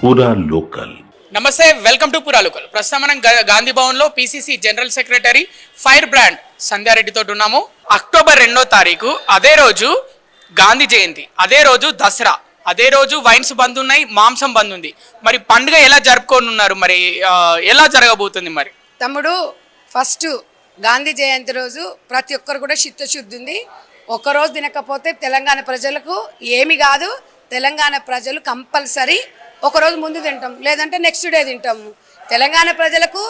పూరా లోకల్. నమస్తే, welcome to పురా లోకల్. ప్రస్తుతం మనం గాంధీ భవన్ లో PCC general secretary fire brand సంధ్యారెడ్డితో ఉన్నాము. అక్టోబర్ 2వ తారీఖు అదే రోజు గాంధీ జయంతి, అదే రోజు దసరా, అదే రోజు వైన్స్ బంద్ ఉన్నాయి, మాంసం బంద్ ఉంది. మరి పండుగ ఎలా జరుపుకోనున్నారు, మరి ఎలా జరగబోతుంది? మరి తమ్ముడు, ఫస్ట్ గాంధీ జయంతి రోజు ప్రతి ఒక్కరు కూడా చిత్తశుద్ధి ఉంది. ఒక్కరోజు తినకపోతే తెలంగాణ ప్రజలకు ఏమి కాదు. తెలంగాణ ప్రజలు కంపల్సరీ ఒకరోజు ముందు తింటాం, లేదంటే నెక్స్ట్ డే తింటాము. తెలంగాణ ప్రజలకు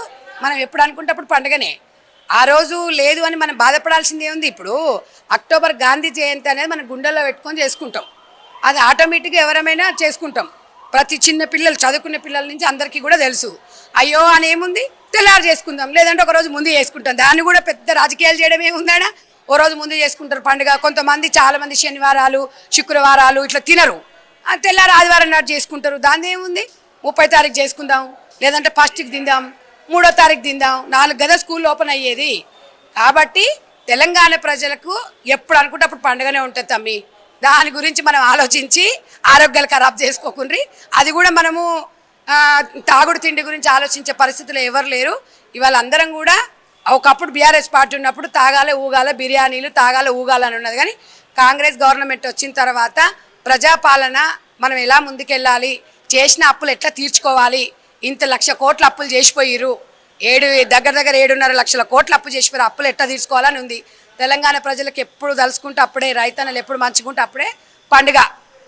మనం ఎప్పుడు అనుకుంటప్పుడు పండుగనే. ఆ రోజు లేదు అని మనం బాధపడాల్సిందే ఉంది. ఇప్పుడు అక్టోబర్ గాంధీ జయంతి అనేది మనం గుండెల్లో పెట్టుకొని చేసుకుంటాం. అది ఆటోమేటిక్గా ఎవరమైనా చేసుకుంటాం. ప్రతి చిన్న పిల్లలు, చదువుకునే పిల్లల నుంచి అందరికీ కూడా తెలుసు. అయ్యో అని ఏముంది, తెల్లారు చేసుకుందాం, లేదంటే ఒకరోజు ముందు చేసుకుంటాం. దాన్ని కూడా పెద్ద రాజకీయాలు చేయడం ఏముందాడా, ఓ రోజు ముందు చేసుకుంటారు పండుగ. కొంతమంది చాలామంది శనివారాలు, శుక్రవారాలు ఇట్లా తినరు, తెల్లారు ఆదివారం నాడు చేసుకుంటారు. దాన్ని ఏముంది, 30వ తారీఖు చేసుకుందాం, లేదంటే ఫస్ట్కి తిందాం, 3వ తారీఖు తిందాం. 4 గదా స్కూల్ ఓపెన్ అయ్యేది. కాబట్టి తెలంగాణ ప్రజలకు ఎప్పుడు అనుకుంటే అప్పుడు పండుగనే ఉంటుంది తమ్మి. దాని గురించి మనం ఆలోచించి ఆరోగ్యాలు ఖరాబ్ చేసుకోకుండ్రి. అది కూడా మనము తాగుడు తిండి గురించి ఆలోచించే పరిస్థితులు ఎవరు లేరు. ఇవాళ అందరం కూడా, ఒకప్పుడు బీఆర్ఎస్ పార్టీ ఉన్నప్పుడు తాగాలే ఊగాల, బిర్యానీలు తాగాలే ఊగాలని ఉన్నది. కానీ కాంగ్రెస్ గవర్నమెంట్ వచ్చిన తర్వాత ప్రజాపాలన మనం ఎలా ముందుకెళ్ళాలి, చేసిన అప్పులు ఎట్లా తీర్చుకోవాలి, ఇంత 1,00,000 కోట్ల అప్పులు చేసిపోయిర్రు, దగ్గర 7.5 లక్షల కోట్ల అప్పు చేసిపోయారు, అప్పులు ఎట్లా తీర్చుకోవాలని ఉంది. తెలంగాణ ప్రజలకు ఎప్పుడు తలుసుకుంటే అప్పుడే, రైతన్నలు ఎప్పుడు మంచుకుంటే అప్పుడే పండుగ.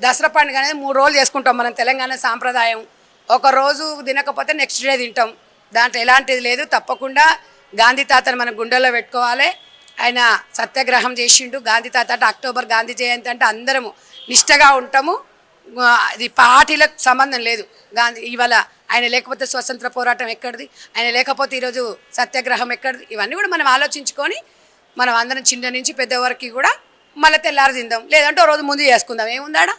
దసరా పండుగ అనేది 3 రోజులు చేసుకుంటాం మనం, తెలంగాణ సాంప్రదాయం. ఒక రోజు తినకపోతే నెక్స్ట్ డే తింటాం, దాంట్లో ఎలాంటిది లేదు. తప్పకుండా గాంధీ తాతను మనం గుండెల్లో పెట్టుకోవాలి. ఆయన సత్యాగ్రహం చేసిండు. గాంధీ తాత అంటే అక్టోబర్ గాంధీ జయంతి అంటే అందరము నిష్టగా ఉంటాము. ఇది పార్టీలకు సంబంధం లేదు. గాంధీ ఇవాళ ఆయన లేకపోతే స్వతంత్ర పోరాటం ఎక్కడిది, ఆయన లేకపోతే ఈరోజు సత్యాగ్రహం ఎక్కడిది. ఇవన్నీ కూడా మనం ఆలోచించుకొని మనం అందరం చిన్న నుంచి పెద్ద వరకు కూడా మళ్ళీ తెల్లారి తిందాం, లేదంటే ఓ రోజు ముందు చేసుకుందాం. ఏముందాడా?